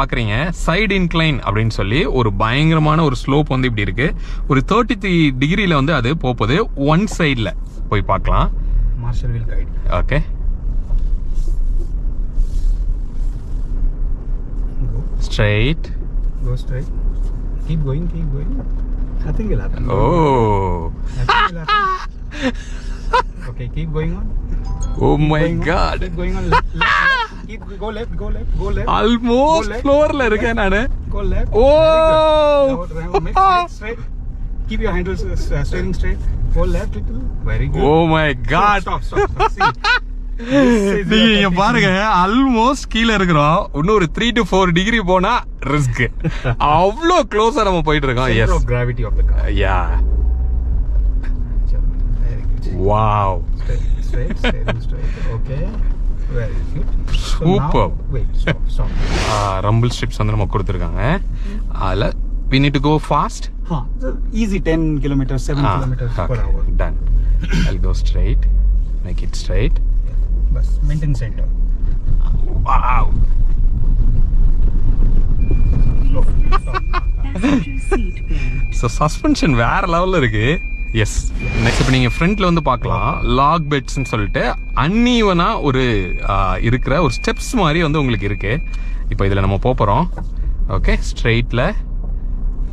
பாக்குறீங்க side incline அப்படின்னு சொல்லி ஒரு பயங்கரமான ஒரு ஸ்லோப் வந்து இப்படி இருக்கு. ஒரு 33 டிகிரில வந்து அது போகுது. ஒன் சைடுல போய் பார்க்கலாம். Marshal will guide. Okay, Go. Straight. Go straight. Keep going, keep going. Nothing will happen. Oh. Nothing will happen. Okay, keep going on. Oh Keep my going on. god. Keep going on. Left, left, left. Keep go left, go left, go left. Almost Go left. ஃப்ளோர்ல இருக்கேன் நானு. Go left. Oh. Very good. Now, make straight, straight. Keep your handles steering straight. Go left little. Very good. Oh my god. Stop, stop, stop. See. நீங்க இங்க பாருங்க, almost கீழ இருக்கிறோம். இன்னும் ஒரு 3 to 4 டிகிரி போனா ரிஸ்க். அவ்வளோ க்ளோஸா நம்ம போயிட்டு இருக்கோம். Center yes, of gravity of the car. Yeah, Very good. Wow, Straight, steering straight. Okay. Very good. So Super. now, wait, stop, stop. Rumble strips வந்து நம்ம கொடுத்துருக்காங்க. அதுல we need to go fast. So easy 10 kilometers, 7 kilometers per hour. Done. I'll go straight. Make it straight. Bus, maintain center. Wow. So suspension வேற லெவல்ல இருக்கு. S, next இப்போ நீங்கள் ஃப்ரண்ட்ல வந்து பார்க்கலாம். லாக் பெட்ஸ்ன்னு சொல்லிட்டு அன்ஈவனா ஒரு இருக்கிற ஒரு ஸ்டெப்ஸ் மாதிரி வந்து உங்களுக்கு இருக்கு. இப்போ இதில் நம்ம போகிறோம். Okay, ஸ்ட்ரெயிட்ல.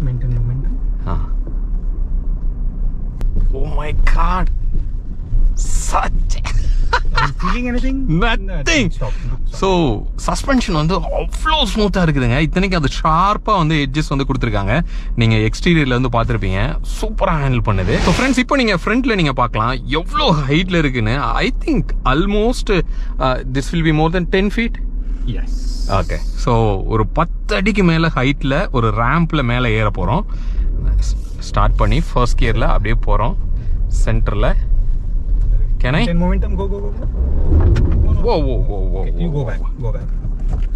Maintain momentum. Oh my god, such Are you feeling anything? nothing. Stop. So suspension வந்து அவ்வளோ ஸ்மூத்தாக இருக்குதுங்க. இத்தனைக்கு அது ஷார்ப்பாக வந்து எட்ஜஸ் வந்து கொடுத்துருக்காங்க. நீங்கள் எக்ஸ்டீரியரில் வந்து பார்த்துருப்பீங்க. சூப்பராக ஹேண்டில் பண்ணுது. ஸோ ஃப்ரெண்ட்ஸ், இப்போ நீங்கள் ஃப்ரண்ட்டில் நீங்கள் பார்க்கலாம் எவ்வளோ ஹைட்டில் இருக்குன்னு. I think almost this will be more then 10 feet. Yes. Okay, so ஒரு 10 அடிக்கு மேலே ஹைட்டில் ஒரு ரேம்பில் மேலே ஏற போகிறோம். ஸ்டார்ட் பண்ணி ஃபர்ஸ்ட் கியரில் அப்படியே போகிறோம். சென்டரில் can I? Maintain momentum. Go, go, go, go. Whoa, whoa, whoa, whoa. Okay, you go back. Go back.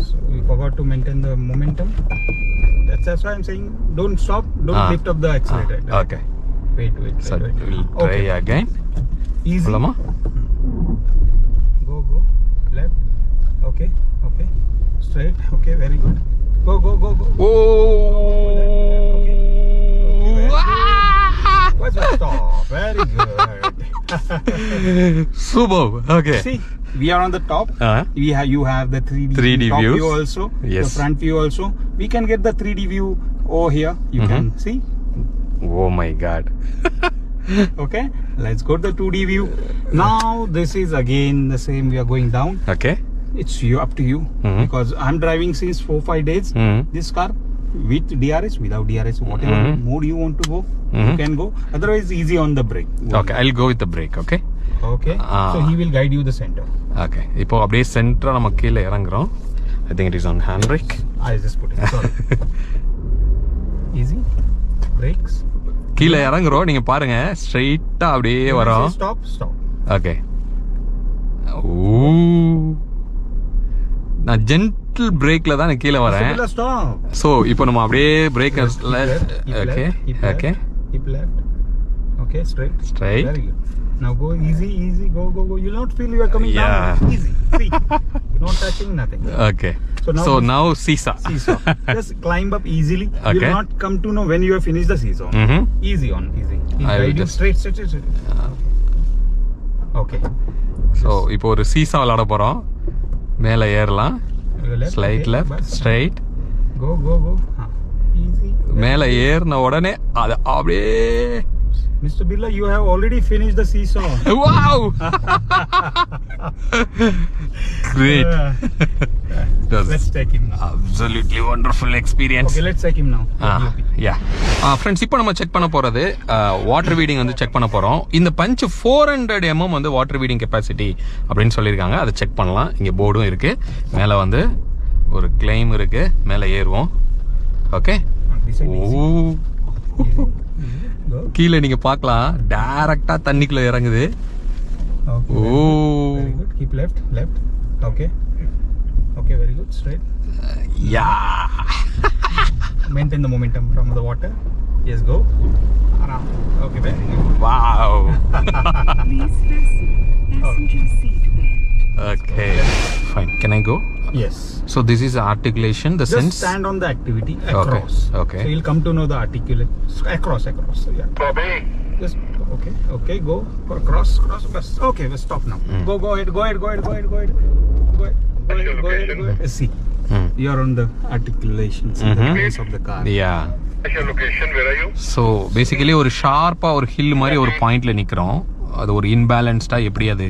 So you forgot to maintain the momentum. That's why I'm saying don't stop. Don't lift up the accelerator. Okay. Wait, wait, So wait. we'll try again. Easy. Ulama? Go, go. Left. Okay, okay. Straight. Okay, very good. Go, go, go, go. Oh! What's the stop? Very good. Superb. Okay. See, we are on the top. You have the 3D top views. view also. Yes. The front view also. We can get the 3D view over here. You can see. Oh my god. Okay. Let's go to the 2D view. Now this is again the same. We are going down. Okay. It's up to you because I'm driving since 4-5 days. This car with DRS, without DRS, whatever mode you want to go, you can go. Otherwise, easy on the brake. Okay, I'll go with the brake. Okay. Okay. So he will guide you the center. Okay. இப்போ அப்படியே சென்டரா நம்ம கீழே இறங்குறோம். I think it is on hand brake. I just put it. Sorry. Easy. Brakes. கீழே இறங்குறோம். நீங்க பாருங்க, ஸ்ட்ரைட்டா அப்படியே வரோம். Stop, stop. Okay. நான் ஜென்டில் பிரேக்ல தான் நான் கீழே வரேன். Stop. சோ இப்போ நம்ம அப்படியே பிரேக்கர்ஸ்ல. Okay. Okay. Keep left. Okay, straight. Straight. Very good. Now go easy, easy. Go, go, go. You'll not feel you are coming down. Easy. See. No touching, nothing. Okay. So now seesaw. Seesaw. Just climb up easily. Okay. You'll not come to know when you have finished the seesaw. Easy on, easy. I will Guide you just- straight, straight, straight. Okay. So இப்போ ஒரு seesaw விளாட போகிறோம். மேலே ஏறலாம். Left, slight okay, left, bus. Straight. Go, go, go. Easy. மேலே ஏறின உடனே அது அப்படியே. Mr. Birla, you have already finished the seesaw. Wow! Great. It was Let's take him now. absolutely wonderful experience. Okay, let's take him now. Friends, இப்போ நம்ம check பண்ண போறது water weeding வந்து செக் பண்ண போறோம். இந்த பஞ்ச் 400 mm வந்து water weeding capacity அப்படின்னு சொல்லியிருக்காங்க. அதை செக் பண்ணலாம். இங்க போர்டும் இருக்கு. மேலே வந்து ஒரு கிளைம் இருக்கு. மேலே ஏறுவோம். ஓகே. கீழே நீங்க பார்க்கலாம், டைரக்டா தண்ணிக்குள்ள இறங்குது. Okay, very good. Keep left, left. Okay. Okay, very good. Straight. Yeah. Maintain the momentum from the water. Yes, go. Around. Okay, very good. Wow. Please fasten passenger seat belt. Okay, fine. Can I go? Yes. So this is articulation, the Just sense. stand on the activity across. Okay. So you'll come to know the articulate across. So yeah. Just okay. Go cross. Bus. Okay, we'll stop now. Go ahead. See, you're on the articulation, see the place of the car. Yeah. Your location, where are you? So basically ஒரு ஷார்ப்பாக ஒரு hill மாதிரி ஒரு பாயிண்ட்ல நிற்கிறோம். அது ஒரு இன்பேலன்ஸ்டாக எப்படி அது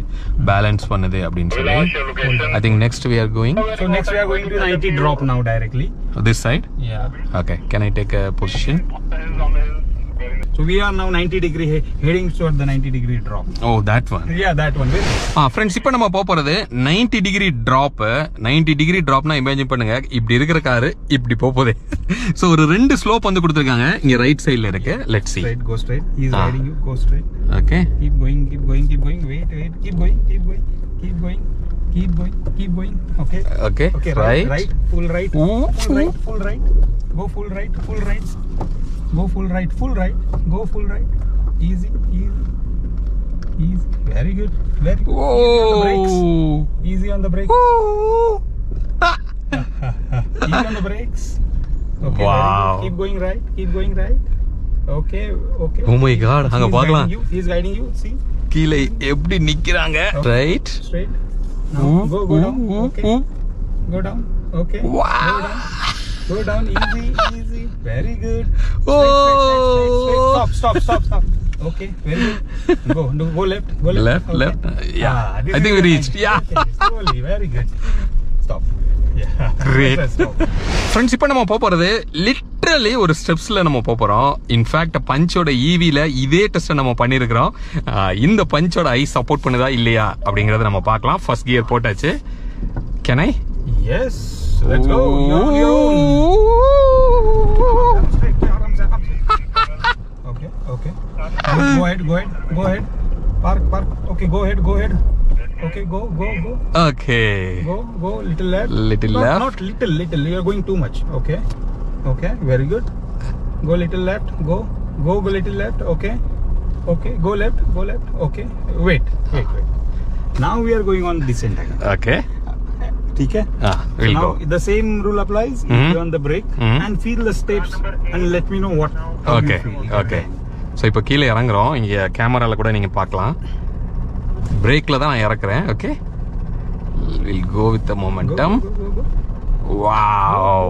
பேலன்ஸ் பண்ணுது அப்படின்னு சொல்லி. Your location. I think next we are going So next we are going to 90 drop now directly. This side. Yeah. Okay, can I take a position? So we are now 90 degree heading toward the 90 degree drop. Oh, that one. Yeah, that one. Friends, இப்போ நம்ம போகிறது 90 degree drop. 90 degree ட்ராப்னா imagine பண்ணுங்க, இப்படி இருக்கிற car இப்படி போகுது. So ஒரு 2 ஸ்லோப் வந்து கொடுத்துருக்காங்க இங்க ரைட் சைடில் இருக்கு. Let's see. Straight, go straight. He is guiding you. Go straight. Okay. Keep going. Wait. Keep going. Okay. Okay. Okay. Right. Full right. Full right. Go full right. Go full right. Easy. Very good. Easy on the brakes. Easy on the brakes. Okay. Wow. Very good. Keep going right. Okay. Oh my God, அங்க பார்க்கலாம். He is guiding you. See. கீழே எப்படி நிக்கிறாங்க. Right. Straight. Now go down. Okay. Go down. Okay. Wow. Go down. Easy. Very good. Oh. Stop. Okay. Very good. Go left. Left. Okay. Yeah. This I think is we the reached. point. Yeah. Okay, slowly. Very good. Stop. Yeah. Great. Stop. Friends, இப்போ நம்ம போறது literally ஒரு ஸ்டெப்ஸ்ல நம்ம போறோம். In fact பஞ்சோட ஈவில இதே test நம்ம பண்ணிருக்கிறோம். இந்த பஞ்சோட ஐ சப்போர்ட் பண்ணுதா இல்லையா அப்படிங்கறத நம்ம பார்க்கலாம். ஃபர்ஸ்ட் கியர் போட்டாச்சு. Can I? Yes. Let's go. You're on your own. Okay. Go ahead. Park. Okay, go ahead. Okay, go. Okay. Go. Little left. Left. Not little. You are going too much. Okay. Very good. Go little left. Go little left. Okay. Go left. Okay. Wait. Now we are going on descent again. Okay. Okay. We'll Now go. the same rule applies. You on the brake and feel the steps and let me know what. how you feel. Okay. So இப்போ கீழே இறங்குறோம். இங்கே கேமரால கூட நீங்க பார்க்கலாம். பிரேக்ல தான் நான் இறக்குறேன். Okay. We'll go with the momentum. Go. Wow.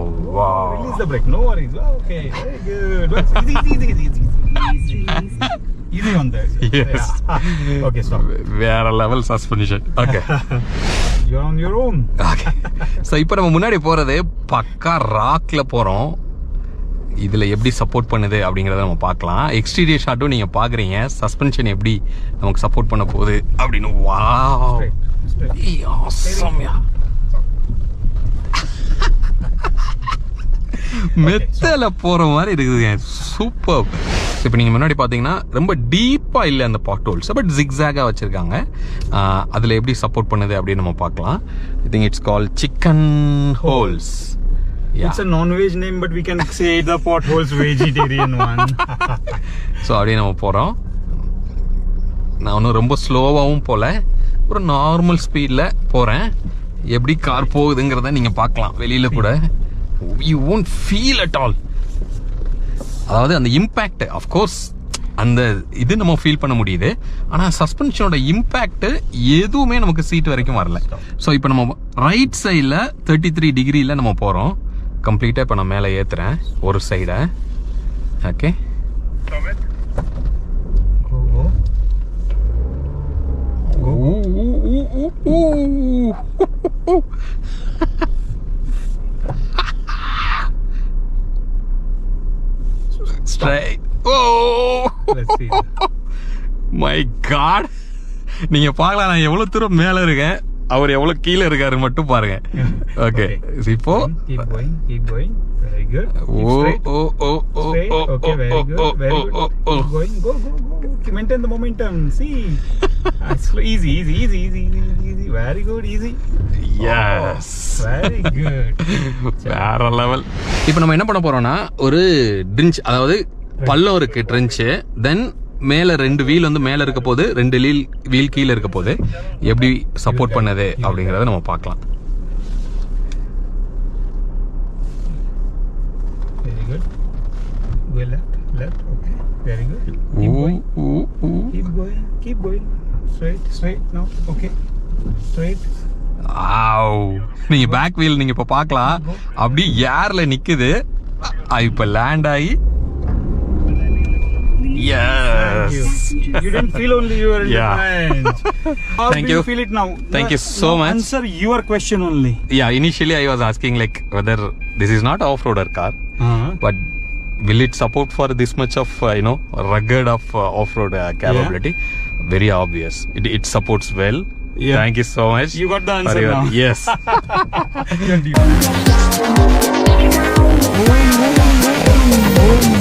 Release the brake. No worries. Okay. Very good. Easy. Easy on that. Yes. Yeah. Okay, stop. வேற level suspension. Okay. You're on your own. Okay. So இப்போ நம்ம முன்னாடி போறது பக்கா ராக்ல போறோம். இதுல எப்படி support பண்ணுது அப்படிங்கறத நம்ம பார்க்கலாம். எக்ஸ்டீரியர் ஷாட்டும் நீங்க பாக்குறீங்க. சஸ்பென்ஷன் எப்படி நமக்கு சப்போர்ட் பண்ண போகுது அப்படின்னு. வாவ். Straight. ஆசம்யா. மெத்தல போற மாதிரி இருக்குதுங்க. சூப்பர். இப்போ நீங்க முன்னாடி பாத்தீங்கன்னா ரொம்ப டீப்பா இல்ல அந்த பாட் ஹோல்ஸ், பட் ஜிக்ஸாகா வச்சிருக்காங்க. அதுல எப்படி சப்போர்ட் பண்ணுது அப்படின்னு நம்ம பார்க்கலாம். I think it's called chicken holes. It's a non-veg name, but we can say the potholes vegetarian one. So அப்படியே நம்ம போகிறோம். நான் ஒன்றும் ரொம்ப ஸ்லோவாகவும் போகல, ஒரு நார்மல் ஸ்பீடில் போகிறேன். எப்படி கார் போகுதுங்கிறத நீங்கள் பார்க்கலாம் வெளியில் கூட. You won't feel at all. அதாவது அந்த இம்பேக்ட், அஃப்கோர்ஸ் அந்த இது நம்ம ஃபீல் பண்ண முடியுது. ஆனால் சஸ்பென்ஷனோட இம்பேக்ட் எதுவுமே நமக்கு சீட் வரைக்கும் வரல. ஸோ இப்போ நம்ம ரைட் சைடில் 33 டிகிரியில் நம்ம போகிறோம். கம்ப்ளீட்டாக இப்போ நான் மேலே ஏற்றுறேன் ஒரு சைடை. Okay. Straight. Oh! Let's see. My God. நீங்க பார்க்கலாம் நான் எவ்வளவு தூரம் மேல இருக்கேன், அவர் எவ்வளவு கீழே இருக்காரு மட்டும் பாருங்க. ஓகே. இப்போ Keep going. Very good. Oh oh oh oh Straight. Oh Okay, very good. Very good. Keep going. Go. Maintain the momentum. See. Easy. Very good. Easy. Yes. Very good. வேற லெவல். இப்போ நம்ம என்ன பண்ண போறோம்னா ஒரு ட்ரிஞ்ச், அதாவது பள்ளம் இருக்கு ட்ரென்ச், தென் மேல 2 வீல் வந்து மேல இருக்க போது 2 வீல் கீழே இருக்க போது எப்படி சப்போர்ட் பண்ணது அப்படிங்கறத நம்ம பார்க்கலாம். Very good. Go left, left. Okay. Very good. Keep going. Straight now. Okay. Straight. நீங்க பேக் வீல் நீங்க இப்ப பார்க்கலாம், அப்படி ஏர்ல நிக்குது. இப்ப லேண்ட் ஆகி yes You didn't feel only you were in Yeah. the French. How Thank do you you. feel it now? Thank you so much. Answer your question only. Yeah, initially I was asking like whether this is not off-roader car, but will it support for this much of rugged of off-road capability? Very obvious. It supports well. Yeah. Thank you so much. You got the answer for your- now. Yes. Yes.